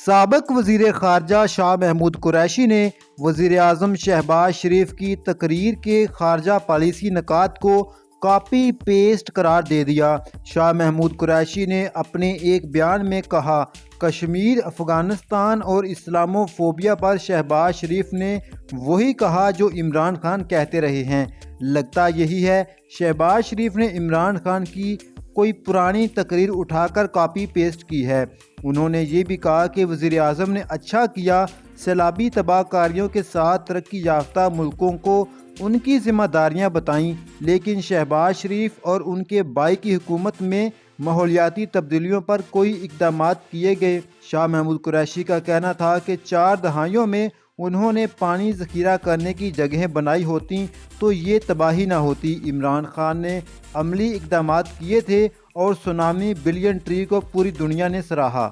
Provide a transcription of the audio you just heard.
سابق وزیر خارجہ شاہ محمود قریشی نے وزیر اعظم شہباز شریف کی تقریر کے خارجہ پالیسی نکات کو کاپی پیسٹ قرار دے دیا۔ شاہ محمود قریشی نے اپنے ایک بیان میں کہا، کشمیر، افغانستان اور اسلامو فوبیا پر شہباز شریف نے وہی کہا جو عمران خان کہتے رہے ہیں۔ لگتا یہی ہے شہباز شریف نے عمران خان کی کوئی پرانی تقریر اٹھا کر کاپی پیسٹ کی ہے۔ انہوں نے یہ بھی کہا کہ وزیر اعظم نے اچھا کیا، سیلابی تباہ کاریوں کے ساتھ ترقی یافتہ ملکوں کو ان کی ذمہ داریاں بتائیں، لیکن شہباز شریف اور ان کے بھائی کی حکومت میں ماحولیاتی تبدیلیوں پر کوئی اقدامات کیے گئے۔ شاہ محمود قریشی کا کہنا تھا کہ 4 دہائیوں میں انہوں نے پانی ذخیرہ کرنے کی جگہیں بنائی ہوتیں تو یہ تباہی نہ ہوتی۔ عمران خان نے عملی اقدامات کیے تھے اور سونامی بلین ٹری کو پوری دنیا نے سراہا۔